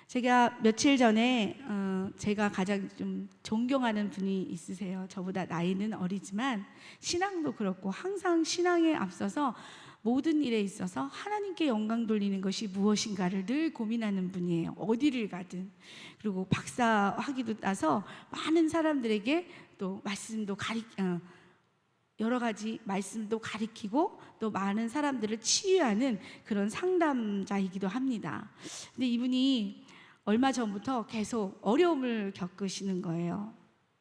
제가 며칠 전에 제가 가장 좀 존경하는 분이 있으세요. 저보다 나이는 어리지만 신앙도 그렇고 항상 신앙에 앞서서 모든 일에 있어서 하나님께 영광 돌리는 것이 무엇인가를 늘 고민하는 분이에요. 어디를 가든. 그리고 박사 학위도 따서 많은 사람들에게 또 말씀도 여러 가지 말씀도 가리키고 또 많은 사람들을 치유하는 그런 상담자이기도 합니다. 근데 이분이 얼마 전부터 계속 어려움을 겪으시는 거예요.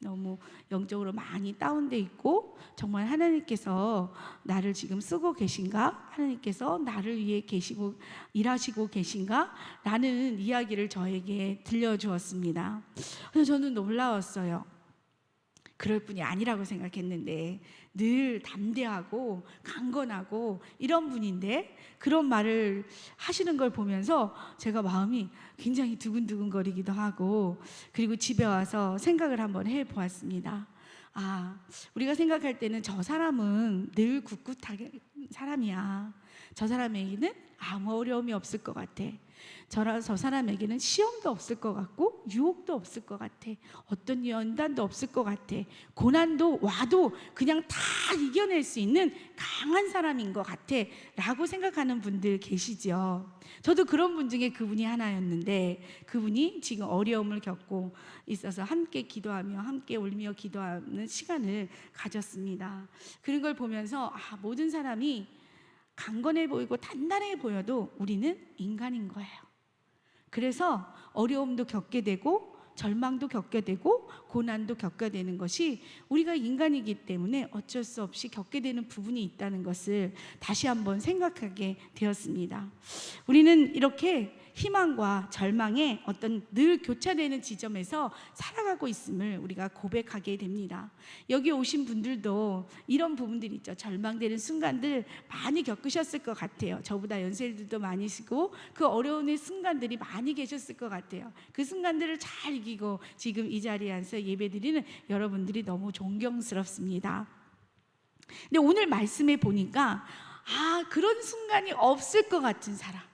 너무 영적으로 많이 다운돼 있고 정말 하나님께서 나를 지금 쓰고 계신가? 하나님께서 나를 위해 계시고 일하시고 계신가? 라는 이야기를 저에게 들려주었습니다. 그래서 저는 놀라웠어요. 그럴 뿐이 아니라고 생각했는데 늘 담대하고 강건하고 이런 분인데 그런 말을 하시는 걸 보면서 제가 마음이 굉장히 두근두근거리기도 하고 그리고 집에 와서 생각을 한번 해보았습니다. 우리가 생각할 때는 저 사람은 늘 꿋꿋하게 사람이야. 저 사람에게는 아무 어려움이 없을 것 같아. 저 사람에게는 시험도 없을 것 같고 유혹도 없을 것 같아. 어떤 연단도 없을 것 같아. 고난도 와도 그냥 다 이겨낼 수 있는 강한 사람인 것 같아 라고 생각하는 분들 계시죠. 저도 그런 분 중에 그분이 하나였는데 그분이 지금 어려움을 겪고 있어서 함께 기도하며 함께 울며 기도하는 시간을 가졌습니다. 그런 걸 보면서 모든 사람이 강건해 보이고 단단해 보여도 우리는 인간인 거예요. 그래서 어려움도 겪게 되고 절망도 겪게 되고 고난도 겪게 되는 것이 우리가 인간이기 때문에 어쩔 수 없이 겪게 되는 부분이 있다는 것을 다시 한번 생각하게 되었습니다. 우리는 이렇게 희망과 절망의 어떤 늘 교차되는 지점에서 살아가고 있음을 우리가 고백하게 됩니다. 여기 오신 분들도 이런 부분들이 있죠. 절망되는 순간들 많이 겪으셨을 것 같아요. 저보다 연세들도 많으시고 그 어려운 순간들이 많이 계셨을 것 같아요. 그 순간들을 잘 이기고 지금 이 자리에 앉아서 예배드리는 여러분들이 너무 존경스럽습니다. 근데 오늘 말씀에 보니까 그런 순간이 없을 것 같은 사람,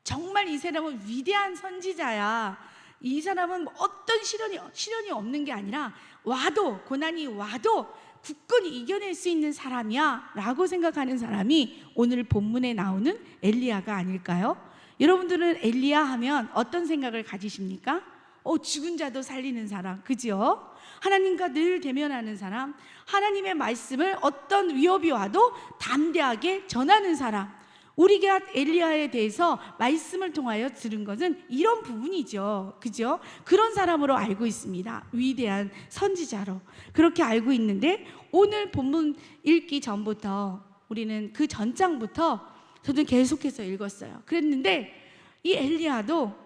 정말 이 사람은 위대한 선지자야. 이 사람은 어떤 시련이 없는 게 아니라 고난이 와도 굳건히 이겨낼 수 있는 사람이야 라고 생각하는 사람이 오늘 본문에 나오는 엘리야가 아닐까요? 여러분들은 엘리야 하면 어떤 생각을 가지십니까? 죽은 자도 살리는 사람, 그죠? 하나님과 늘 대면하는 사람, 하나님의 말씀을 어떤 위협이 와도 담대하게 전하는 사람. 우리가 엘리야에 대해서 말씀을 통하여 들은 것은 이런 부분이죠. 그죠? 그런 사람으로 알고 있습니다. 위대한 선지자로 그렇게 알고 있는데 오늘 본문 읽기 전부터 우리는 그 전장부터 저도 계속해서 읽었어요. 그랬는데 이 엘리야도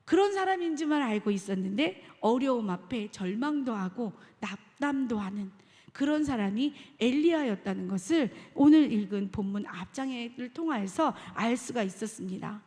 그런 사람인 줄만 알고 있었는데 어려움 앞에 절망도 하고 낙담도 하는 그런 사람이 엘리야였다는 것을 오늘 읽은 본문 앞장을 통해서 알 수가 있었습니다.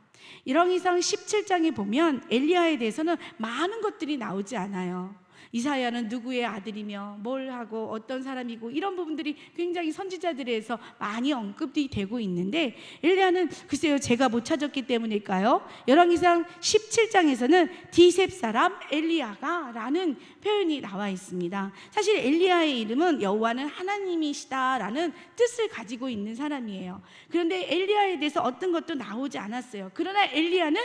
열왕기상 17장에 보면 엘리야에 대해서는 많은 것들이 나오지 않아요. 이사야는 누구의 아들이며 뭘 하고 어떤 사람이고 이런 부분들이 굉장히 선지자들에서 많이 언급이 되고 있는데 엘리야는 글쎄요, 제가 못 찾았기 때문일까요? 열왕기상 17장에서는 디셉 사람 엘리야가 라는 표현이 나와 있습니다. 사실 엘리야의 이름은 여호와는 하나님이시다 라는 뜻을 가지고 있는 사람이에요. 그런데 엘리야에 대해서 어떤 것도 나오지 않았어요. 그러나 엘리야는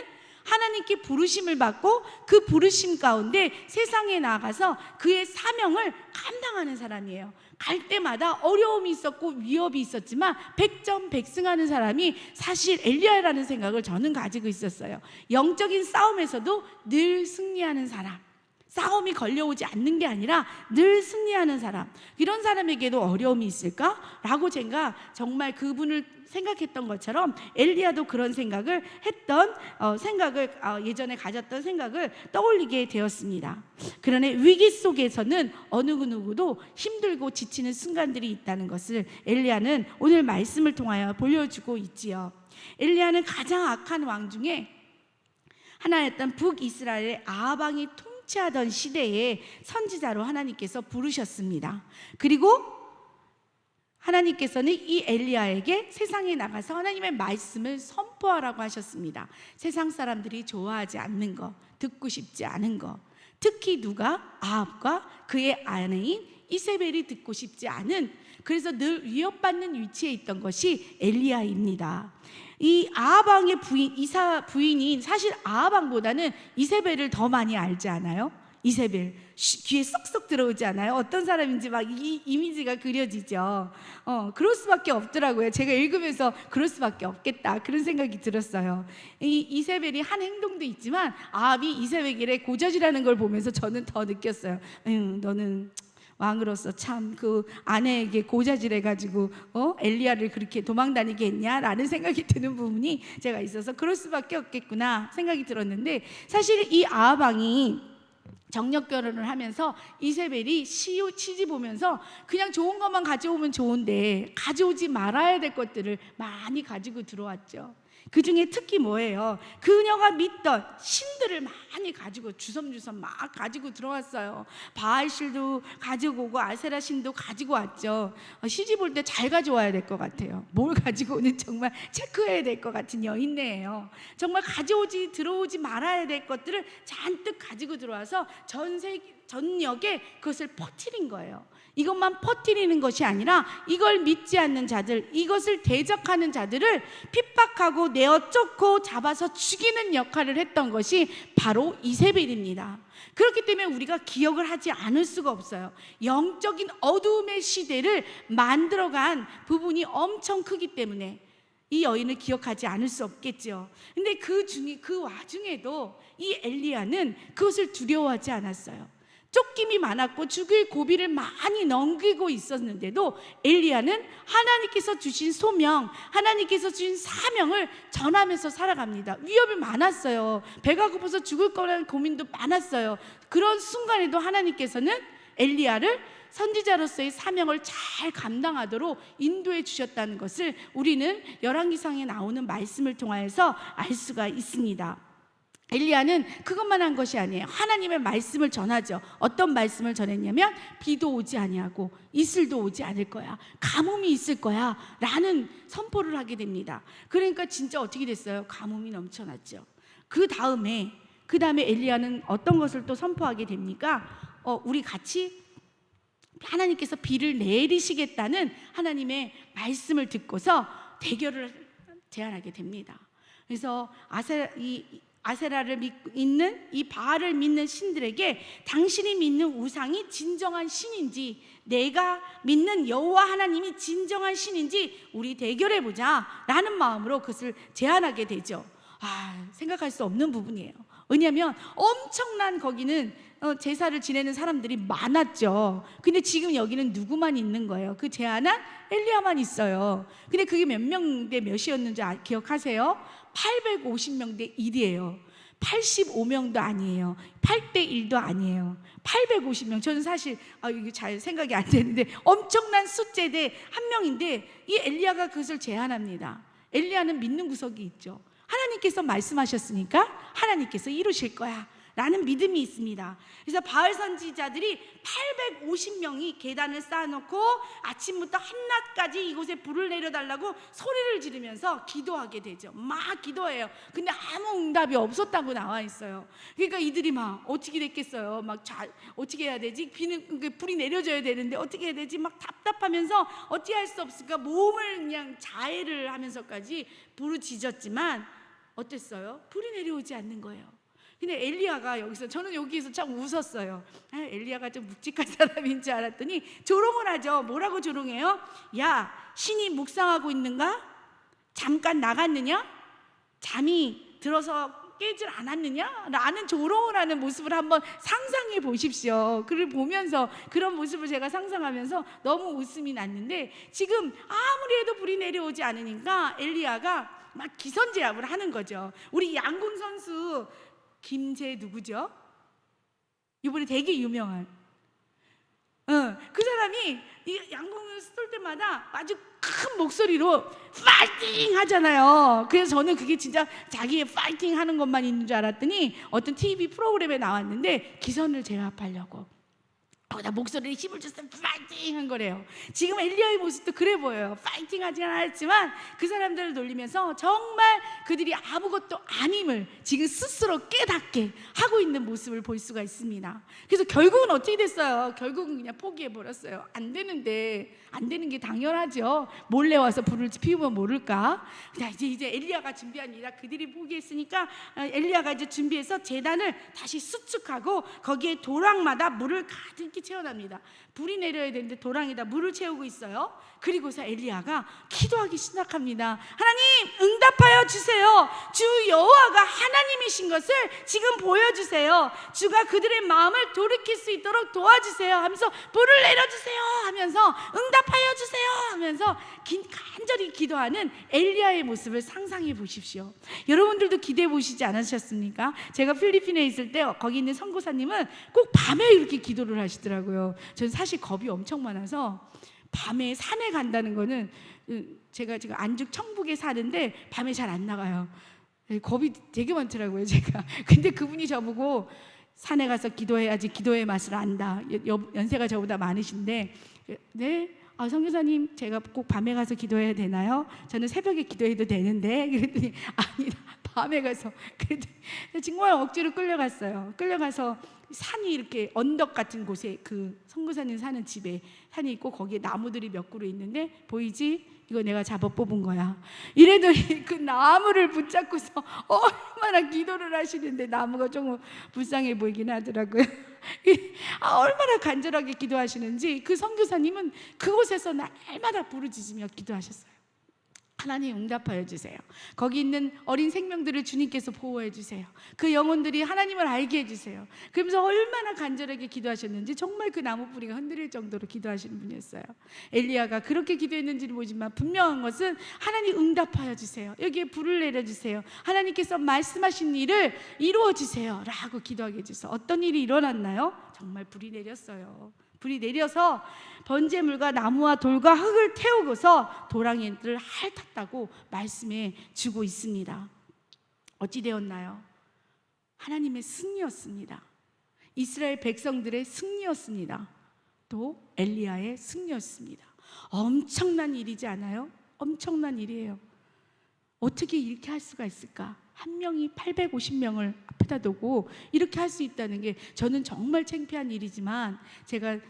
하나님께 부르심을 받고 그 부르심 가운데 세상에 나가서 그의 사명을 감당하는 사람이에요. 갈 때마다 어려움이 있었고 위협이 있었지만 백전백승하는 사람이 사실 엘리야라는 생각을 저는 가지고 있었어요. 영적인 싸움에서도 늘 승리하는 사람, 싸움이 걸려오지 않는 게 아니라 늘 승리하는 사람, 이런 사람에게도 어려움이 있을까? 라고 제가 정말 그분을 생각했던 것처럼 엘리야도 그런 생각을 예전에 가졌던 생각을 떠올리게 되었습니다. 그러나 위기 속에서는 어느 누구도 힘들고 지치는 순간들이 있다는 것을 엘리야는 오늘 말씀을 통하여 보여주고 있지요. 엘리야는 가장 악한 왕 중에 하나였던 북이스라엘의 아합 왕이 통치하던 시대에 선지자로 하나님께서 부르셨습니다. 그리고 하나님께서는 이 엘리야에게 세상에 나가서 하나님의 말씀을 선포하라고 하셨습니다. 세상 사람들이 좋아하지 않는 거, 듣고 싶지 않은 거, 특히 누가? 아합과 그의 아내인 이세벨이 듣고 싶지 않은, 그래서 늘 위협받는 위치에 있던 것이 엘리야입니다. 이 아합 왕의 부인, 이사 부인인, 사실 아합 왕보다는 이세벨을 더 많이 알지 않아요? 이세벨 귀에 쏙쏙 들어오지 않아요? 어떤 사람인지 막 이 이미지가 그려지죠. 그럴 수밖에 없더라고요. 제가 읽으면서 그럴 수밖에 없겠다, 그런 생각이 들었어요. 이 이세벨이 한 행동도 있지만 아합이 이세벨의 고젓이라는 걸 보면서 저는 더 느꼈어요. 너는 왕으로서 참 그 아내에게 고자질해가지고 엘리야를 그렇게 도망다니게 했냐라는 생각이 드는 부분이 제가 있어서 그럴 수밖에 없겠구나 생각이 들었는데, 사실 이 아합 왕이 정력 결혼을 하면서 이세벨이 시집 오면서 그냥 좋은 것만 가져오면 좋은데 가져오지 말아야 될 것들을 많이 가지고 들어왔죠. 그 중에 특히 뭐예요? 그녀가 믿던 신들을 많이 가지고 주섬주섬 막 가지고 들어왔어요. 바알신도 가지고 오고 아세라 신도 가지고 왔죠. 시집 올 때 잘 가져와야 될 것 같아요. 뭘 가지고 오는 정말 체크해야 될 것 같은 여인네예요. 정말 들어오지 말아야 될 것들을 잔뜩 가지고 들어와서 전역에 그것을 퍼뜨린 거예요. 이것만 퍼뜨리는 것이 아니라 이걸 믿지 않는 자들, 이것을 대적하는 자들을 핍박하고 내어 쫓고 잡아서 죽이는 역할을 했던 것이 바로 이세벨입니다. 그렇기 때문에 우리가 기억을 하지 않을 수가 없어요. 영적인 어두움의 시대를 만들어간 부분이 엄청 크기 때문에 이 여인을 기억하지 않을 수 없겠죠. 근데 그 와중에도 이 엘리야는 그것을 두려워하지 않았어요. 쫓김이 많았고 죽을 고비를 많이 넘기고 있었는데도 엘리야는 하나님께서 주신 소명, 하나님께서 주신 사명을 전하면서 살아갑니다. 위협이 많았어요. 배가 고파서 죽을 거라는 고민도 많았어요. 그런 순간에도 하나님께서는 엘리야를 선지자로서의 사명을 잘 감당하도록 인도해 주셨다는 것을 우리는 열왕기상에 나오는 말씀을 통하여서 알 수가 있습니다. 엘리야는 그것만 한 것이 아니에요. 하나님의 말씀을 전하죠. 어떤 말씀을 전했냐면 비도 오지 아니하고 이슬도 오지 않을 거야, 가뭄이 있을 거야 라는 선포를 하게 됩니다. 그러니까 진짜 어떻게 됐어요? 가뭄이 넘쳐났죠. 그 다음에 엘리야는 어떤 것을 또 선포하게 됩니까? 우리 같이 하나님께서 비를 내리시겠다는 하나님의 말씀을 듣고서 대결을 제안하게 됩니다. 그래서 아세라를 믿는 이 바알을 믿는 신들에게 당신이 믿는 우상이 진정한 신인지, 내가 믿는 여호와 하나님이 진정한 신인지 우리 대결해보자 라는 마음으로 그것을 제안하게 되죠. 생각할 수 없는 부분이에요. 왜냐하면 엄청난 거기는 제사를 지내는 사람들이 많았죠. 근데 지금 여기는 누구만 있는 거예요? 그 제안한 엘리야만 있어요. 근데 그게 몇 명 대 몇이었는지 기억하세요? 850명 대 1이에요. 85명도 아니에요. 8대 1도 아니에요. 850명. 저는 사실 이게 잘 생각이 안 되는데 엄청난 숫자 대 한 명인데 이 엘리야가 그것을 제안합니다. 엘리야는 믿는 구석이 있죠. 하나님께서 말씀하셨으니까 하나님께서 이루실 거야 라는 믿음이 있습니다. 그래서 바알 선지자들이 850명이 계단을 쌓아놓고 아침부터 한낮까지 이곳에 불을 내려달라고 소리를 지르면서 기도하게 되죠. 막 기도해요. 근데 아무 응답이 없었다고 나와 있어요. 그러니까 이들이 막 어떻게 됐겠어요. 어떻게 해야 되지? 불이 내려져야 되는데 어떻게 해야 되지? 막 답답하면서 어떻게 할 수 없을까? 몸을 그냥 자해를 하면서까지 부르짖었지만 어땠어요? 불이 내려오지 않는 거예요. 근데 엘리야가 여기서 참 웃었어요. 엘리야가 좀 묵직한 사람인 줄 알았더니 조롱을 하죠. 뭐라고 조롱해요? 야, 신이 묵상하고 있는가? 잠깐 나갔느냐? 잠이 들어서 깨질 않았느냐? 라는 조롱을 하는 모습을 한번 상상해 보십시오. 그를 보면서 그런 모습을 제가 상상하면서 너무 웃음이 났는데, 지금 아무리 해도 불이 내려오지 않으니까 엘리야가 막 기선제압을 하는 거죠. 우리 양궁 선수 김재 누구죠? 이번에 되게 유명한 그 사람이 이 양궁을 쏠 때마다 아주 큰 목소리로 파이팅 하잖아요. 그래서 저는 그게 진짜 자기의 파이팅 하는 것만 있는 줄 알았더니 어떤 TV 프로그램에 나왔는데 기선을 제압하려고 나 목소리에 힘을 줬어. 파이팅 한 거래요. 지금 엘리야의 모습도 그래 보여요. 파이팅 하진 않았지만 그 사람들을 놀리면서 정말 그들이 아무것도 아님을 지금 스스로 깨닫게 하고 있는 모습을 볼 수가 있습니다. 그래서 결국은 어떻게 됐어요? 결국은 그냥 포기해버렸어요. 안 되는데, 안 되는 게 당연하죠. 몰래 와서 불을 피우면 모를까. 이제 엘리야가 준비한 일이라 그들이 포기했으니까 엘리야가 이제 준비해서 제단을 다시 수축하고 거기에 도랑마다 물을 가득히 채워납니다. 불이 내려야 되는데 도랑에다 물을 채우고 있어요. 그리고서 엘리야가 기도하기 시작합니다. 하나님 응답하여 주세요. 주 여호와가 하나님이신 것을 지금 보여주세요. 주가 그들의 마음을 돌이킬 수 있도록 도와주세요 하면서 불을 내려주세요 하면서 응답하여 주세요 하면서 간절히 기도하는 엘리야의 모습을 상상해 보십시오. 여러분들도 기대해 보시지 않으셨습니까? 제가 필리핀에 있을 때 거기 있는 선교사님은 꼭 밤에 이렇게 기도를 하시더라고요. 저는 사실 겁이 엄청 많아서 밤에 산에 간다는 거는, 제가 지금 안죽 청북에 사는데 밤에 잘 안 나가요. 겁이 되게 많더라고요 제가. 근데 그분이 저보고 산에 가서 기도해야지 기도의 맛을 안다. 연세가 저보다 많으신데, 네? 선교사님 제가 꼭 밤에 가서 기도해야 되나요? 저는 새벽에 기도해도 되는데. 그랬더니 아니다, 밤에 가서. 그랬더니 정말 억지로 끌려갔어요. 끌려가서 산이 이렇게 언덕 같은 곳에, 그 선교사님 사는 집에 산이 있고 거기에 나무들이 몇 그루 있는데, 보이지? 이거 내가 잡아 뽑은 거야. 이래더니 그 나무를 붙잡고서 얼마나 기도를 하시는데, 나무가 조금 불쌍해 보이긴 하더라고요. 얼마나 간절하게 기도하시는지 그 선교사님은 그곳에서 날마다 부르짖으며 기도하셨어요. 하나님 응답하여 주세요. 거기 있는 어린 생명들을 주님께서 보호해 주세요. 그 영혼들이 하나님을 알게 해주세요. 그러면서 얼마나 간절하게 기도하셨는지 정말 그 나무 뿌리가 흔들릴 정도로 기도하시는 분이었어요. 엘리야가 그렇게 기도했는지는 모르지만 분명한 것은 하나님 응답하여 주세요. 여기에 불을 내려주세요. 하나님께서 말씀하신 일을 이루어 주세요 라고 기도하게 해주셔서 어떤 일이 일어났나요? 정말 불이 내렸어요. 불이 내려서 번제물과 나무와 돌과 흙을 태우고서 도랑이들을 핥았다고 말씀해 주고 있습니다. 어찌 되었나요? 하나님의 승리였습니다. 이스라엘 백성들의 승리였습니다. 또 엘리야의 승리였습니다. 엄청난 일이지 않아요? 엄청난 일이에요. 어떻게 이렇게 할 수가 있을까? 한 명이 850명을 앞에다 두고 이렇게 할 수 있다는 게 저는 정말 창피한 일이지만,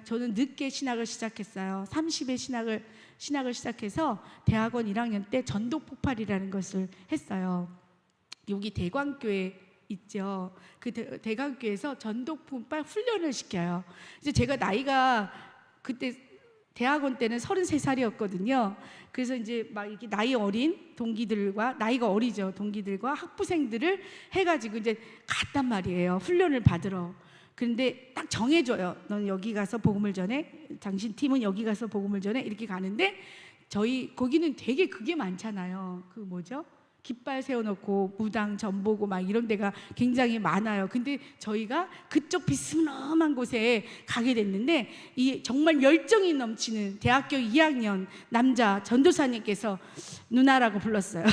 저는 늦게 신학을 시작했어요. 30에 신학을 시작해서 대학원 1학년 때 전독폭발이라는 것을 했어요. 여기 대광교회 있죠. 그 대광교회에서 전독폭발 훈련을 시켜요. 이제 제가 나이가 그때 대학원 때는 33살이었거든요. 그래서 이제 막 이렇게 나이 어린 동기들과, 나이가 어리죠, 동기들과 학부생들을 해가지고 이제 갔단 말이에요. 훈련을 받으러. 그런데 딱 정해줘요. 넌 여기 가서 복음을 전해. 당신 팀은 여기 가서 복음을 전해. 이렇게 가는데 거기는 되게 그게 많잖아요. 그 뭐죠? 깃발 세워놓고 무당 전보고 막 이런 데가 굉장히 많아요. 근데 저희가 그쪽 비스름한 곳에 가게 됐는데, 이 정말 열정이 넘치는 대학교 2학년 남자 전도사님께서 누나라고 불렀어요.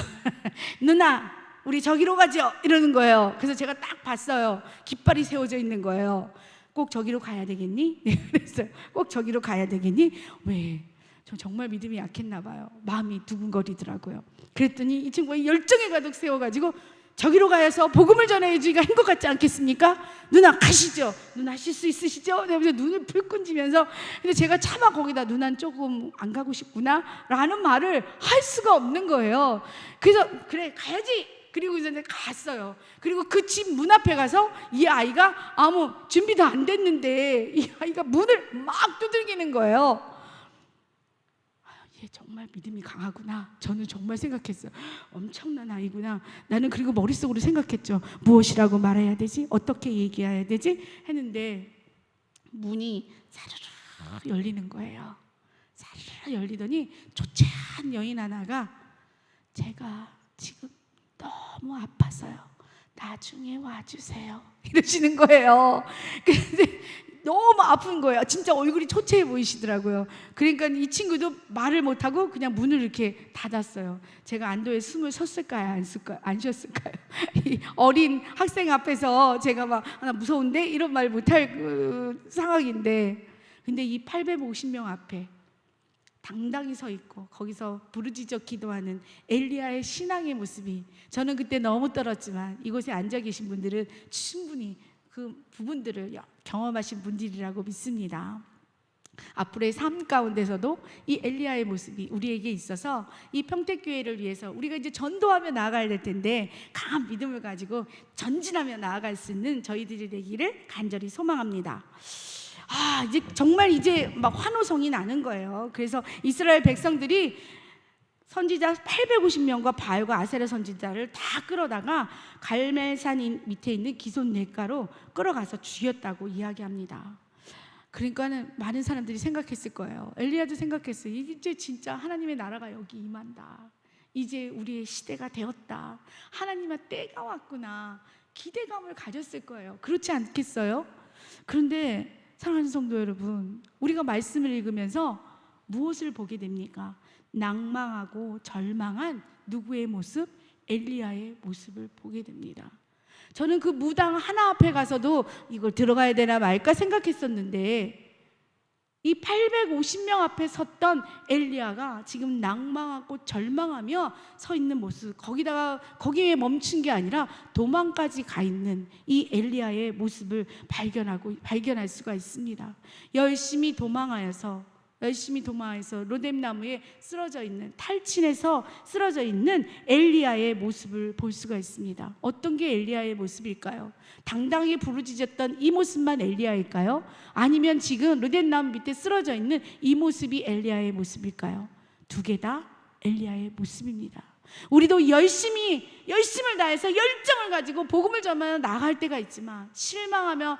누나, 우리 저기로 가죠 이러는 거예요. 그래서 제가 딱 봤어요. 깃발이 세워져 있는 거예요. 꼭 저기로 가야 되겠니? 그랬어요. 꼭 저기로 가야 되겠니? 왜? 저 정말 믿음이 약했나 봐요. 마음이 두근거리더라고요. 그랬더니 이 친구가 열정에 가득 세워가지고 저기로 가서 복음을 전해주기가 한 것 같지 않겠습니까? 누나 가시죠. 누나 하실 수 있으시죠? 그래서 눈을 불끈 지면서, 근데 제가 차마 거기다 누나는 조금 안 가고 싶구나 라는 말을 할 수가 없는 거예요. 그래서 그래 가야지. 그리고 이제 갔어요. 그리고 그 집 문 앞에 가서 이 아이가 아무 준비도 안 됐는데 이 아이가 문을 막 두들기는 거예요. 얘 정말 믿음이 강하구나. 저는 정말 생각했어요. 엄청난 아이구나. 나는 그리고 머릿속으로 생각했죠. 무엇이라고 말해야 되지? 어떻게 얘기해야 되지? 했는데 문이 사르르 열리는 거예요. 사르르 열리더니 초췌한 여인 하나가, 제가 지금 너무 아파서요, 나중에 와주세요 이러시는 거예요. 근데 너무 아픈 거예요. 진짜 얼굴이 초췌해 보이시더라고요. 그러니까 이 친구도 말을 못하고 그냥 문을 이렇게 닫았어요. 제가 안도에 숨을 쉬었을까요? 안 쉬었을까요? 이 어린 학생 앞에서 제가 막 나 무서운데 이런 말 못할 그 상황인데, 근데 이 850명 앞에 당당히 서 있고 거기서 부르짖어 기도하는 엘리야의 신앙의 모습이, 저는 그때 너무 떨었지만 이곳에 앉아 계신 분들은 충분히 그 부분들을 경험하신 분들이라고 믿습니다. 앞으로의 삶 가운데서도 이 엘리야의 모습이 우리에게 있어서 이 평택교회를 위해서 우리가 이제 전도하며 나아가야 될 텐데 강한 믿음을 가지고 전진하며 나아갈 수 있는 저희들이 되기를 간절히 소망합니다. 이제 정말 이제 막 환호성이 나는 거예요. 그래서 이스라엘 백성들이 선지자 850명과 바알과 아세라 선지자를 다 끌어다가 갈멜산 밑에 있는 기손 냇가로 끌어가서 죽였다고 이야기합니다. 그러니까는 많은 사람들이 생각했을 거예요. 엘리야도 생각했어요. 이제 진짜 하나님의 나라가 여기 임한다. 이제 우리의 시대가 되었다. 하나님의 때가 왔구나. 기대감을 가졌을 거예요. 그렇지 않겠어요? 그런데 사랑하는 성도 여러분, 우리가 말씀을 읽으면서 무엇을 보게 됩니까? 낭망하고 절망한 누구의 모습? 엘리야의 모습을 보게 됩니다. 저는 그 무당 하나 앞에 가서도 이걸 들어가야 되나 말까 생각했었는데, 이 850명 앞에 섰던 엘리야가 지금 낭망하고 절망하며 서 있는 모습, 거기에 멈춘 게 아니라 도망까지 가 있는 이 엘리야의 모습을 발견할 수가 있습니다. 열심히 도망하여서 로뎀나무에 쓰러져 있는, 탈진해서 쓰러져 있는 엘리야의 모습을 볼 수가 있습니다. 어떤 게 엘리야의 모습일까요? 당당히 부르짖었던 이 모습만 엘리야일까요? 아니면 지금 로뎀나무 밑에 쓰러져 있는 이 모습이 엘리야의 모습일까요? 두 개 다 엘리야의 모습입니다. 우리도 열심을 다해서 열정을 가지고 복음을 전하며 나갈 때가 있지만, 실망하며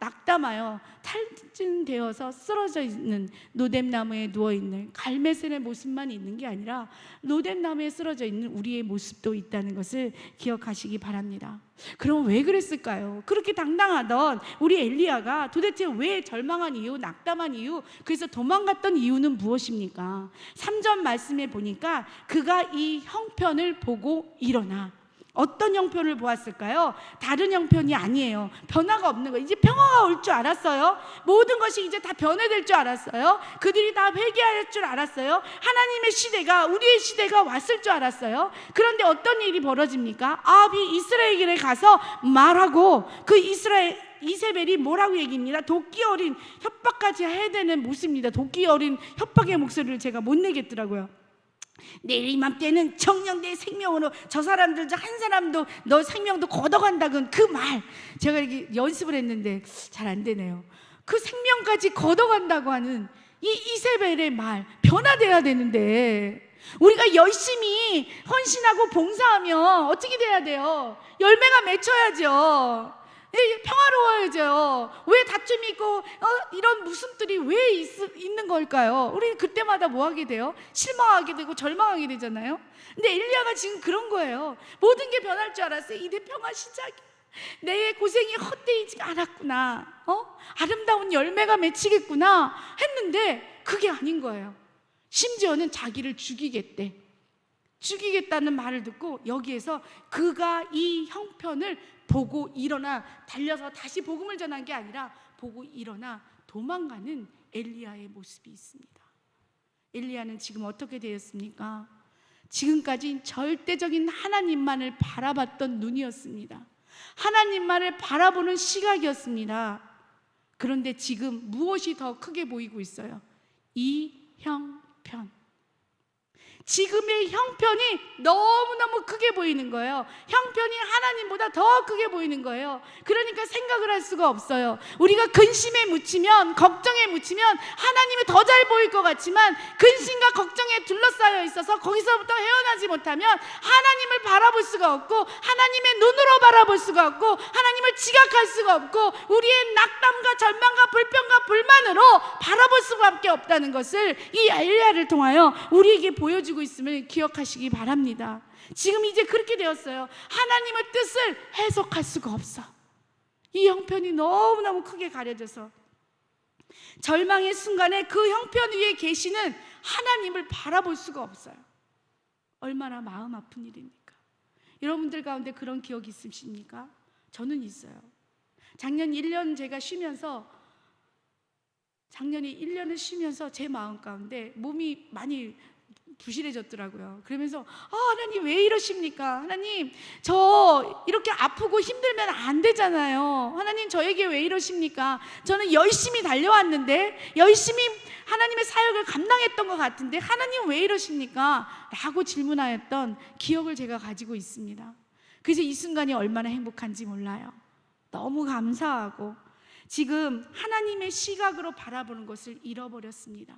낙담하여 탈진되어서 쓰러져 있는, 로뎀나무에 누워있는 갈멜산의 모습만 있는 게 아니라 로뎀나무에 쓰러져 있는 우리의 모습도 있다는 것을 기억하시기 바랍니다. 그럼 왜 그랬을까요? 그렇게 당당하던 우리 엘리야가 도대체 왜 절망한 이유, 낙담한 이유, 그래서 도망갔던 이유는 무엇입니까? 3절 말씀에 보니까 그가 이 형편을 보고 일어나. 어떤 형편을 보았을까요? 다른 형편이 아니에요. 변화가 없는 거예요. 이제 평화가 올 줄 알았어요. 모든 것이 이제 다 변해될 줄 알았어요. 그들이 다 회개할 줄 알았어요. 하나님의 시대가, 우리의 시대가 왔을 줄 알았어요. 그런데 어떤 일이 벌어집니까? 아합이 이스라엘에 가서 말하고, 그 이세벨이 뭐라고 얘기합니다. 도끼 어린 협박까지 해야 되는 모습입니다. 도끼 어린 협박의 목소리를 제가 못 내겠더라고요. 내일 이맘때는 청년대의 생명으로 저 사람들 한 사람도 너 생명도 걷어간다는 그 말, 제가 이렇게 연습을 했는데 잘 안 되네요. 그 생명까지 걷어간다고 하는 이 이세벨의 말, 변화돼야 되는데 우리가 열심히 헌신하고 봉사하면 어떻게 돼야 돼요? 열매가 맺혀야죠. 평화로워야죠. 왜 다툼이 있고 이런 웃음들이 왜 있는 걸까요? 우리는 그때마다 뭐 하게 돼요? 실망하게 되고 절망하게 되잖아요. 근데 엘리야가 지금 그런 거예요. 모든 게 변할 줄 알았어요. 이제 평화 시작이야. 내 고생이 헛되이지 않았구나. 아름다운 열매가 맺히겠구나 했는데 그게 아닌 거예요. 심지어는 자기를 죽이겠다는 말을 듣고, 여기에서 그가 이 형편을 보고 일어나 달려서 다시 복음을 전한 게 아니라 보고 일어나 도망가는 엘리야의 모습이 있습니다. 엘리야는 지금 어떻게 되었습니까? 지금까지 절대적인 하나님만을 바라봤던 눈이었습니다. 하나님만을 바라보는 시각이었습니다. 그런데 지금 무엇이 더 크게 보이고 있어요? 이 형편. 지금의 형편이 너무너무 크게 보이는 거예요. 형편이 하나님보다 더 크게 보이는 거예요. 그러니까 생각을 할 수가 없어요. 우리가 근심에 묻히면, 걱정에 묻히면 하나님이 더 잘 보일 것 같지만, 근심과 걱정에 둘러싸여 있어서 거기서부터 헤어나지 못하면 하나님을 바라볼 수가 없고, 하나님의 눈으로 바라볼 수가 없고, 하나님을 지각할 수가 없고, 우리의 낙담과 절망과 불평과 불만으로 바라볼 수밖에 없다는 것을 이 엘리야를 통하여 우리에게 보여주고 있음을 기억하시기 바랍니다. 지금 이제 그렇게 되었어요. 하나님의 뜻을 해석할 수가 없어. 이 형편이 너무너무 크게 가려져서 절망의 순간에 그 형편 위에 계시는 하나님을 바라볼 수가 없어요. 얼마나 마음 아픈 일입니까? 여러분들 가운데 그런 기억이 있으십니까? 저는 있어요. 작년 1년 제가 쉬면서 작년에 1년을 쉬면서 제 마음 가운데 몸이 많이 부실해졌더라고요. 그러면서 하나님 왜 이러십니까? 하나님 저 이렇게 아프고 힘들면 안 되잖아요. 하나님 저에게 왜 이러십니까? 저는 열심히 달려왔는데 열심히 하나님의 사역을 감당했던 것 같은데 하나님 왜 이러십니까? 라고 질문하였던 기억을 제가 가지고 있습니다. 그래서 이 순간이 얼마나 행복한지 몰라요. 너무 감사하고 지금 하나님의 시각으로 바라보는 것을 잃어버렸습니다.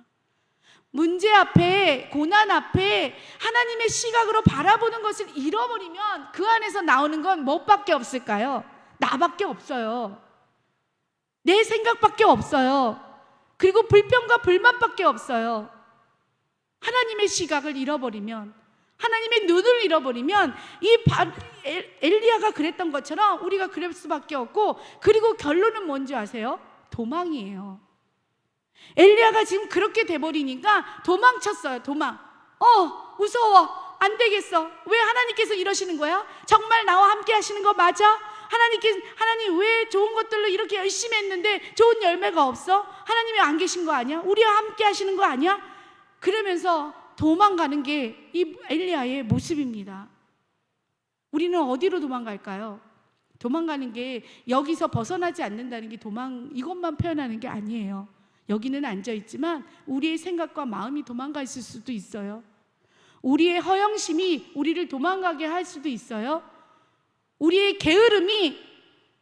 문제 앞에, 고난 앞에 하나님의 시각으로 바라보는 것을 잃어버리면 그 안에서 나오는 건 무엇밖에 없을까요? 나밖에 없어요. 내 생각밖에 없어요. 그리고 불평과 불만밖에 없어요. 하나님의 시각을 잃어버리면, 하나님의 눈을 잃어버리면 엘리야가 그랬던 것처럼 우리가 그럴 수밖에 없고, 그리고 결론은 뭔지 아세요? 도망이에요. 엘리야가 지금 그렇게 돼버리니까 도망쳤어요. 무서워. 안 되겠어. 왜 하나님께서 이러시는 거야? 정말 나와 함께 하시는 거 맞아? 하나님 왜 좋은 것들로 이렇게 열심히 했는데 좋은 열매가 없어? 하나님이 안 계신 거 아니야? 우리와 함께 하시는 거 아니야? 그러면서 도망가는 게 이 엘리야의 모습입니다. 우리는 어디로 도망갈까요? 도망가는 게 여기서 벗어나지 않는다는 게 이것만 표현하는 게 아니에요. 여기는 앉아있지만 우리의 생각과 마음이 도망가 있을 수도 있어요. 우리의 허영심이 우리를 도망가게 할 수도 있어요. 우리의 게으름이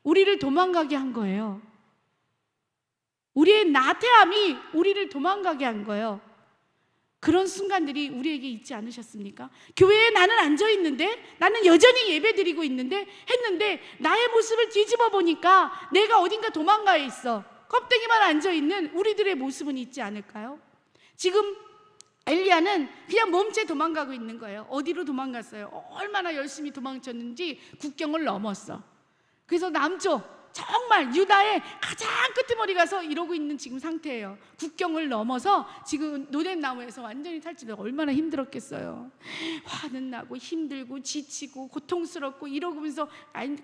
우리를 도망가게 한 거예요. 우리의 나태함이 우리를 도망가게 한 거예요. 그런 순간들이 우리에게 있지 않으셨습니까? 교회에 나는 앉아있는데, 나는 여전히 예배드리고 있는데 했는데 나의 모습을 뒤집어 보니까 내가 어딘가 도망가 있어. 껍데기만 앉아있는 우리들의 모습은 있지 않을까요? 지금 엘리야는 그냥 몸체 도망가고 있는 거예요. 어디로 도망갔어요? 얼마나 열심히 도망쳤는지 국경을 넘었어. 그래서 남쪽 정말 유다의 가장 끄트머리 가서 이러고 있는 지금 상태예요. 국경을 넘어서 지금 노뎀나무에서 완전히 탈출해. 얼마나 힘들었겠어요. 화는 나고 힘들고 지치고 고통스럽고 이러면서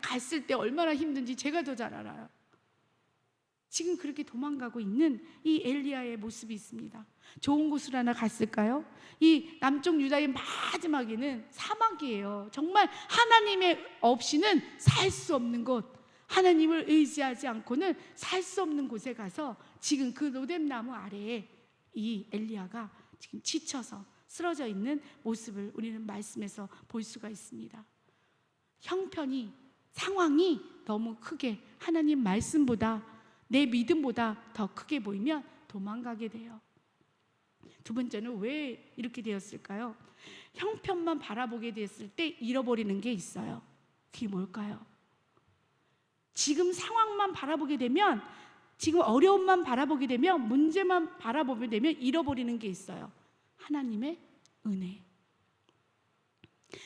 갔을 때 얼마나 힘든지 제가 더 잘 알아요. 지금 그렇게 도망가고 있는 이 엘리야의 모습이 있습니다. 좋은 곳을 하나 갔을까요? 이 남쪽 유다의 마지막에는 사막이에요. 정말 하나님의 없이는 살 수 없는 곳, 하나님을 의지하지 않고는 살 수 없는 곳에 가서 지금 그 로뎀나무 아래에 이 엘리야가 지금 지쳐서 쓰러져 있는 모습을 우리는 말씀에서 볼 수가 있습니다. 형편이, 상황이 너무 크게 하나님 말씀보다, 내 믿음보다 더 크게 보이면 도망가게 돼요. 두 번째는 왜 이렇게 되었을까요? 형편만 바라보게 됐을 때 잃어버리는 게 있어요. 그게 뭘까요? 지금 상황만 바라보게 되면, 지금 어려움만 바라보게 되면, 문제만 바라보게 되면 잃어버리는 게 있어요. 하나님의 은혜.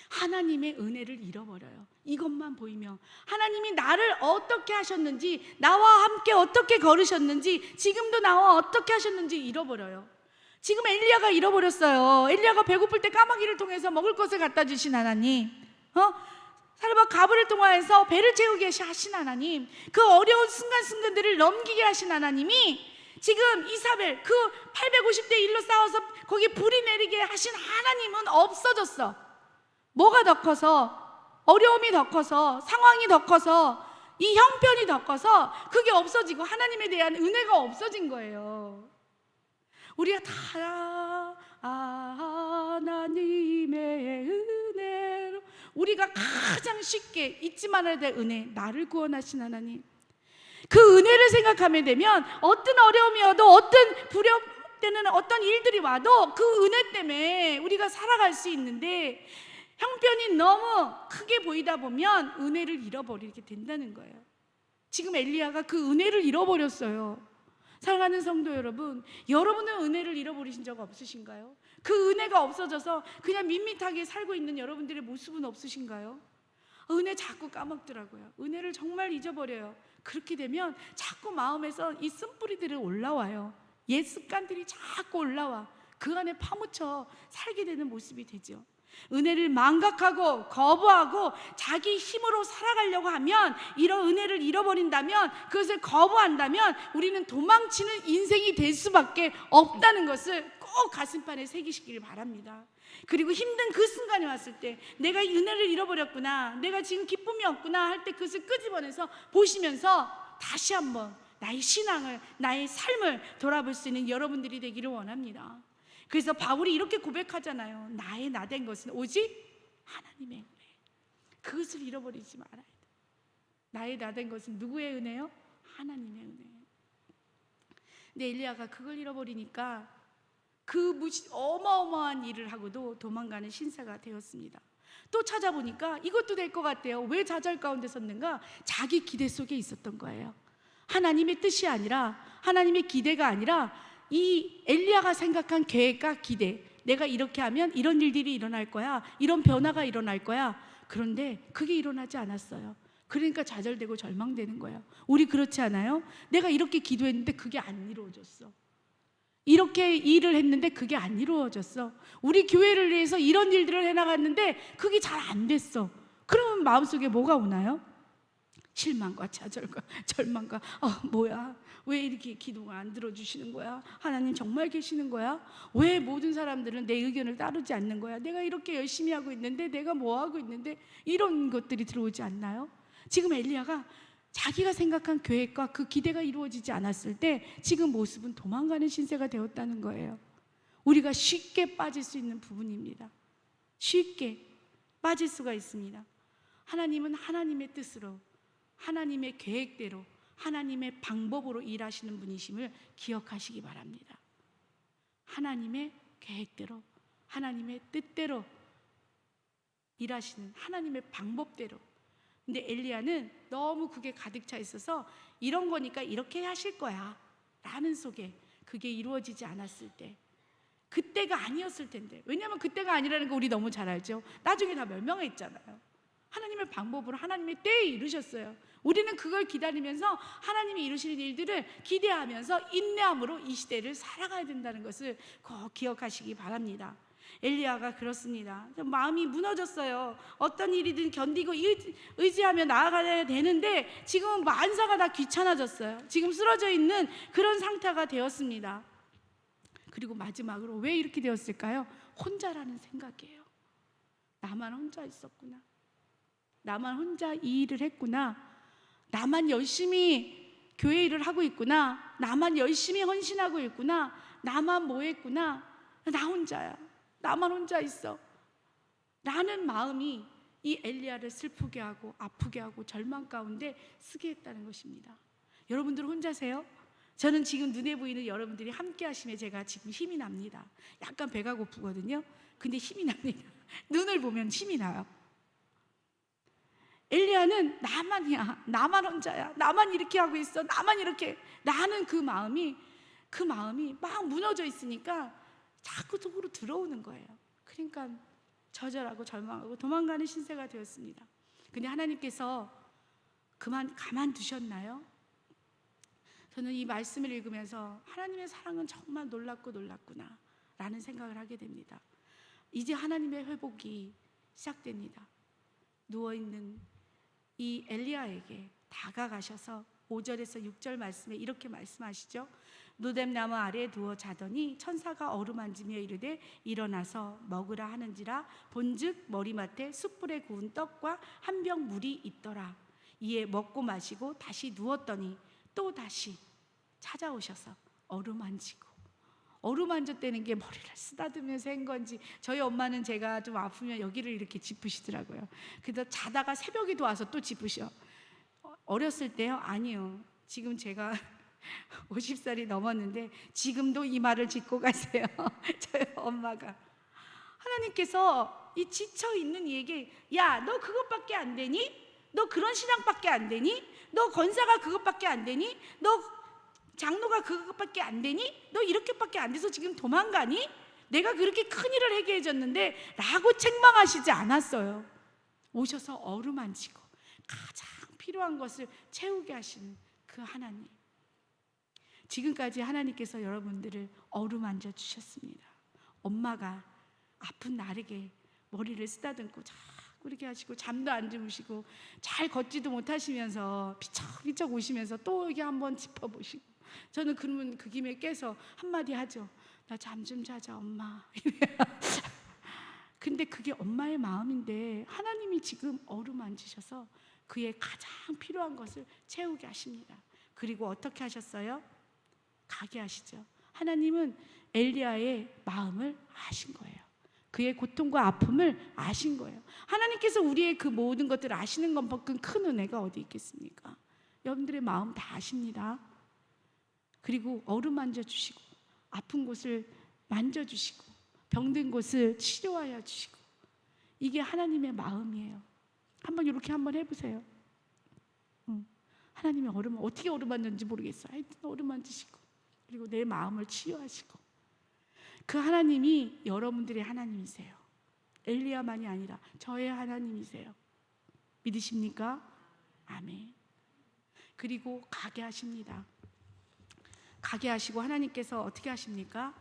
하나님의 은혜를 잃어버려요. 이것만 보이면 하나님이 나를 어떻게 하셨는지, 나와 함께 어떻게 걸으셨는지, 지금도 나와 어떻게 하셨는지 잃어버려요. 지금 엘리야가 잃어버렸어요. 엘리야가 배고플 때 까마귀를 통해서 먹을 것을 갖다 주신 하나님, 사르밧 가브를 통해서 배를 채우게 하신 하나님, 그 어려운 순간순간들을 넘기게 하신 하나님이 지금 이사벨 그 850대 1로 싸워서 거기 불이 내리게 하신 하나님은 없어졌어. 뭐가 더 커서, 어려움이 더 커서, 상황이 더 커서, 이 형편이 더 커서 그게 없어지고 하나님에 대한 은혜가 없어진 거예요. 우리가 다 하나님의 은혜로, 우리가 가장 쉽게 잊지 말아야 될 은혜, 나를 구원하신 하나님, 그 은혜를 생각하면 되면 어떤 어려움이 와도, 어떤 두려움 때는 어떤 일들이 와도 그 은혜 때문에 우리가 살아갈 수 있는데, 형편이 너무 크게 보이다 보면 은혜를 잃어버리게 된다는 거예요. 지금 엘리야가 그 은혜를 잃어버렸어요. 사랑하는 성도 여러분, 여러분은 은혜를 잃어버리신 적 없으신가요? 그 은혜가 없어져서 그냥 밋밋하게 살고 있는 여러분들의 모습은 없으신가요? 은혜 자꾸 까먹더라고요. 은혜를 정말 잊어버려요. 그렇게 되면 자꾸 마음에서 이 쓴뿌리들이 올라와요. 옛 습관들이 자꾸 올라와 그 안에 파묻혀 살게 되는 모습이 되죠. 은혜를 망각하고 거부하고 자기 힘으로 살아가려고 하면, 이런 은혜를 잃어버린다면, 그것을 거부한다면 우리는 도망치는 인생이 될 수밖에 없다는 것을 꼭 가슴판에 새기시길 바랍니다. 그리고 힘든 그 순간이 왔을 때, 내가 이 은혜를 잃어버렸구나, 내가 지금 기쁨이 없구나 할 때 그것을 끄집어내서 보시면서 다시 한번 나의 신앙을, 나의 삶을 돌아볼 수 있는 여러분들이 되기를 원합니다. 그래서 바울이 이렇게 고백하잖아요. 나의 나된 것은 오직 하나님의 은혜. 그것을 잃어버리지 말아야 돼. 나의 나된 것은 누구의 은혜요? 하나님의 은혜. 근데 엘리야가 그걸 잃어버리니까 그 어마어마한 일을 하고도 도망가는 신사가 되었습니다. 또 찾아보니까 이것도 될 것 같아요. 왜 좌절 가운데 섰는가? 자기 기대 속에 있었던 거예요. 하나님의 뜻이 아니라, 하나님의 기대가 아니라 이 엘리야가 생각한 계획과 기대, 내가 이렇게 하면 이런 일들이 일어날 거야, 이런 변화가 일어날 거야. 그런데 그게 일어나지 않았어요. 그러니까 좌절되고 절망되는 거예요. 우리 그렇지 않아요? 내가 이렇게 기도했는데 그게 안 이루어졌어. 이렇게 일을 했는데 그게 안 이루어졌어. 우리 교회를 위해서 이런 일들을 해나갔는데 그게 잘 안 됐어. 그러면 마음속에 뭐가 오나요? 실망과 좌절과 절망과, 뭐야, 왜 이렇게 기도가 안 들어주시는 거야? 하나님 정말 계시는 거야? 왜 모든 사람들은 내 의견을 따르지 않는 거야? 내가 이렇게 열심히 하고 있는데, 내가 뭐 하고 있는데, 이런 것들이 들어오지 않나요? 지금 엘리야가 자기가 생각한 계획과 그 기대가 이루어지지 않았을 때 지금 모습은 도망가는 신세가 되었다는 거예요. 우리가 쉽게 빠질 수 있는 부분입니다. 쉽게 빠질 수가 있습니다. 하나님은 하나님의 뜻으로, 하나님의 계획대로, 하나님의 방법으로 일하시는 분이심을 기억하시기 바랍니다. 하나님의 계획대로, 하나님의 뜻대로 일하시는, 하나님의 방법대로. 근데 엘리야는 너무 그게 가득 차 있어서 이런 거니까 이렇게 하실 거야 라는 속에 그게 이루어지지 않았을 때, 그때가 아니었을 텐데. 왜냐하면 그때가 아니라는 거 우리 너무 잘 알죠. 나중에 다 멸망했잖아요. 하나님의 방법으로 하나님의 때에 이루셨어요. 우리는 그걸 기다리면서 하나님이 이루시는 일들을 기대하면서 인내함으로 이 시대를 살아가야 된다는 것을 꼭 기억하시기 바랍니다. 엘리야가 그렇습니다. 마음이 무너졌어요. 어떤 일이든 견디고 의지하며 나아가야 되는데 지금은 만사가 다 귀찮아졌어요. 지금 쓰러져 있는 그런 상태가 되었습니다. 그리고 마지막으로 왜 이렇게 되었을까요? 혼자라는 생각이에요. 나만 혼자 있었구나, 나만 혼자 이 일을 했구나, 나만 열심히 교회 일을 하고 있구나, 나만 열심히 헌신하고 있구나, 나만 뭐 했구나, 나 혼자야, 나만 혼자 있어 라는 마음이 이 엘리야를 슬프게 하고 아프게 하고 절망 가운데 쓰게 했다는 것입니다. 여러분들 혼자세요? 저는 지금 눈에 보이는 여러분들이 함께 하시면 제가 지금 힘이 납니다. 약간 배가 고프거든요. 근데 힘이 납니다. 눈을 보면 힘이 나요. 엘리야는 나만이야, 나만 혼자야, 나만 이렇게 하고 있어, 나만 이렇게, 나는 그 마음이 막 무너져 있으니까 자꾸 속으로 들어오는 거예요. 그러니까 좌절하고 절망하고 도망가는 신세가 되었습니다. 근데 하나님께서 가만두셨나요? 저는 이 말씀을 읽으면서 하나님의 사랑은 정말 놀랍고 놀랍구나 라는 생각을 하게 됩니다. 이제 하나님의 회복이 시작됩니다. 누워있는 이 엘리야에게 다가가셔서 5절에서 6절 말씀에 이렇게 말씀하시죠. 누뎀나무 아래에 누워 자더니 천사가 어루만지며 이르되 일어나서 먹으라 하는지라. 본즉 머리맡에 숯불에 구운 떡과 한 병 물이 있더라. 이에 먹고 마시고 다시 누웠더니 또 다시 찾아오셔서 어루만졌다는 게 머리를 쓰다듬으면서 한 건지, 저희 엄마는 제가 좀 아프면 여기를 이렇게 짚으시더라고요. 그래서 자다가 새벽에도 와서 또 짚으셔. 어렸을 때요? 아니요. 지금 제가 50살이 넘었는데 지금도 이 말을 짚고 가세요. 저희 엄마가. 하나님께서 이 지쳐있는 이에게, 야, 너 그것밖에 안 되니? 너 그런 신앙밖에 안 되니? 너 권사가 그것밖에 안 되니? 너 장로가 그것밖에 안 되니? 너 이렇게밖에 안 돼서 지금 도망가니? 내가 그렇게 큰 일을 하게 해줬는데 라고 책망하시지 않았어요. 오셔서 어루만지고 가장 필요한 것을 채우게 하시는 그 하나님. 지금까지 하나님께서 여러분들을 어루만져 주셨습니다. 엄마가 아픈 나에게 머리를 쓰다듬고 자꾸 이렇게 하시고 잠도 안 주무시고 잘 걷지도 못하시면서 비척비척 우시면서 또 이게 한번 짚어보시고, 저는 그러면 그 김에 깨서 한마디 하죠. 나 잠 좀 자자 엄마. 근데 그게 엄마의 마음인데 하나님이 지금 어루만지셔서 그의 가장 필요한 것을 채우게 하십니다. 그리고 어떻게 하셨어요? 가게 하시죠. 하나님은 엘리야의 마음을 아신 거예요. 그의 고통과 아픔을 아신 거예요. 하나님께서 우리의 그 모든 것들을 아시는 것만큼 큰 은혜가 어디 있겠습니까? 여러분들의 마음 다 아십니다. 그리고 어루만져 주시고 아픈 곳을 만져주시고 병든 곳을 치료하여 주시고, 이게 하나님의 마음이에요. 한번 이렇게 한번 해보세요. 하나님의 어떻게 어루만졌는지 모르겠어요. 하여튼 어루만지시고 그리고 내 마음을 치유하시고, 그 하나님이 여러분들의 하나님이세요. 엘리야만이 아니라 저의 하나님이세요. 믿으십니까? 아멘. 그리고 가게 하십니다. 가게 하시고 하나님께서 어떻게 하십니까?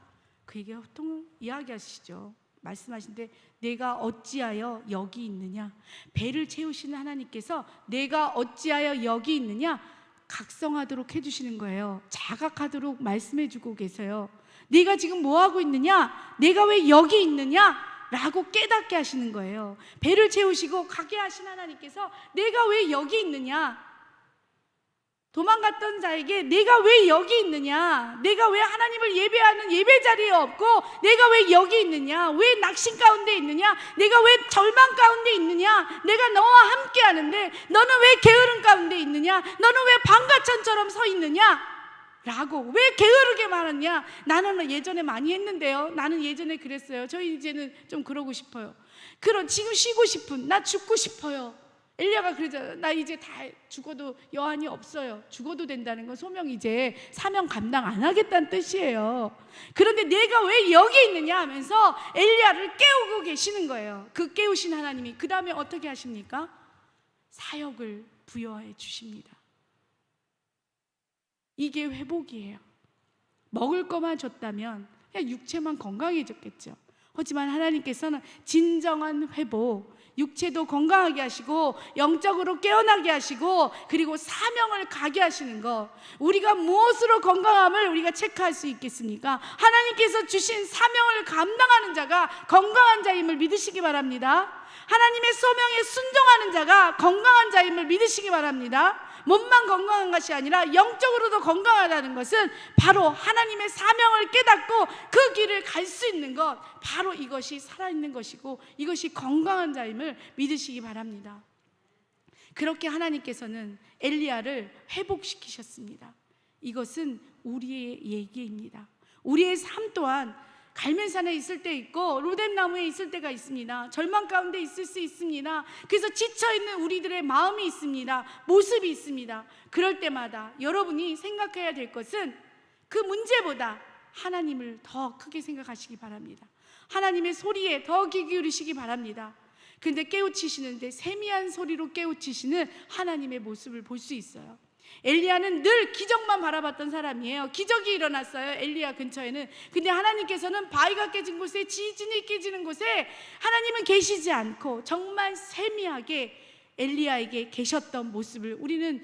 그에게 보통 이야기하시죠. 말씀하신데 내가 어찌하여 여기 있느냐. 배를 채우시는 하나님께서 내가 어찌하여 여기 있느냐 각성하도록 해주시는 거예요. 자각하도록 말씀해주고 계세요. 네가 지금 뭐하고 있느냐, 내가 왜 여기 있느냐 라고 깨닫게 하시는 거예요. 배를 채우시고 가게 하신 하나님께서 내가 왜 여기 있느냐, 도망갔던 자에게 내가 왜 여기 있느냐, 내가 왜 하나님을 예배하는 예배 자리에 없고 내가 왜 여기 있느냐, 왜 낙심 가운데 있느냐, 내가 왜 절망 가운데 있느냐, 내가 너와 함께 하는데 너는 왜 게으름 가운데 있느냐, 너는 왜 방가천처럼 서 있느냐 라고, 왜 게으르게 말하냐. 나는 예전에 많이 했는데요, 나는 예전에 그랬어요, 저희 이제는 좀 그러고 싶어요, 지금 쉬고 싶은, 나 죽고 싶어요. 엘리야가 그러잖아요. 나 이제 다 죽어도 여한이 없어요. 죽어도 된다는 건 소명 이제 사명 감당 안 하겠다는 뜻이에요. 그런데 내가 왜 여기 있느냐 하면서 엘리야를 깨우고 계시는 거예요. 그 깨우신 하나님이 그 다음에 어떻게 하십니까? 사역을 부여해 주십니다. 이게 회복이에요. 먹을 것만 줬다면 그냥 육체만 건강해졌겠죠. 하지만 하나님께서는 진정한 회복, 육체도 건강하게 하시고 영적으로 깨어나게 하시고 그리고 사명을 가게 하시는 것, 우리가 무엇으로 건강함을 우리가 체크할 수 있겠습니까? 하나님께서 주신 사명을 감당하는 자가 건강한 자임을 믿으시기 바랍니다. 하나님의 소명에 순종하는 자가 건강한 자임을 믿으시기 바랍니다. 몸만 건강한 것이 아니라 영적으로도 건강하다는 것은 바로 하나님의 사명을 깨닫고 그 길을 갈 수 있는 것, 바로 이것이 살아있는 것이고 이것이 건강한 자임을 믿으시기 바랍니다. 그렇게 하나님께서는 엘리야를 회복시키셨습니다. 이것은 우리의 얘기입니다. 우리의 삶 또한 갈멜산에 있을 때 있고 로뎀나무에 있을 때가 있습니다. 절망 가운데 있을 수 있습니다. 그래서 지쳐있는 우리들의 마음이 있습니다. 모습이 있습니다. 그럴 때마다 여러분이 생각해야 될 것은 그 문제보다 하나님을 더 크게 생각하시기 바랍니다. 하나님의 소리에 더 귀 기울이시기 바랍니다. 그런데 깨우치시는데 세미한 소리로 깨우치시는 하나님의 모습을 볼 수 있어요. 엘리야는 늘 기적만 바라봤던 사람이에요. 기적이 일어났어요, 엘리야 근처에는. 근데 하나님께서는 바위가 깨진 곳에, 지진이 깨지는 곳에 하나님은 계시지 않고 정말 세미하게 엘리야에게 계셨던 모습을 우리는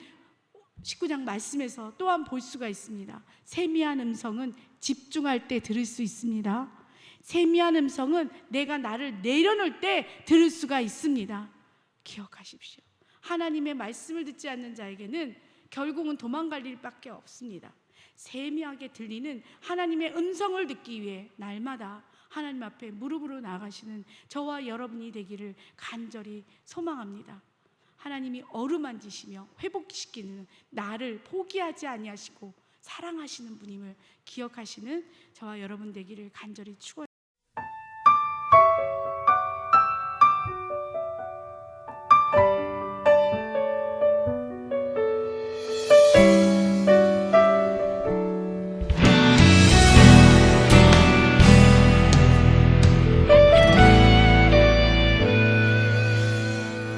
19장 말씀에서 또한 볼 수가 있습니다. 세미한 음성은 집중할 때 들을 수 있습니다. 세미한 음성은 내가 나를 내려놓을 때 들을 수가 있습니다. 기억하십시오. 하나님의 말씀을 듣지 않는 자에게는 결국은 도망갈 일밖에 없습니다. 세미하게 들리는 하나님의 음성을 듣기 위해 날마다 하나님 앞에 무릎으로 나아가시는 저와 여러분이 되기를 간절히 소망합니다. 하나님이 어루만지시며 회복시키는 나를 포기하지 아니하시고 사랑하시는 분임을 기억하시는 저와 여러분 되기를 간절히 축원합니다.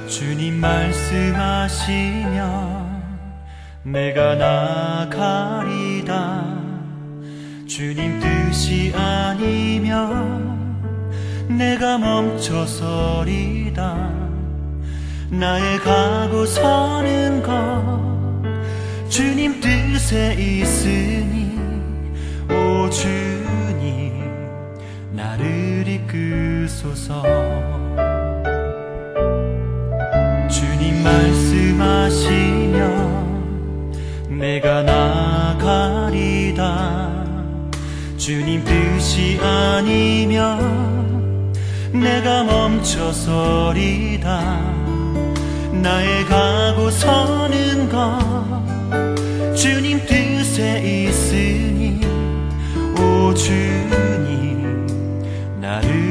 주님 말씀하시면 내가 나가리다. 주님 뜻이 아니면 내가 멈춰서리다. 나의 가고 서는 것 주님 뜻에 있으니 오 주님 나를 이끄소서. 주님 말씀하시면 내가 나가리다. 주님 뜻이 아니면 내가 멈춰서리다. 나의 가고 서는 것 주님 뜻에 있으니 오 주님 나를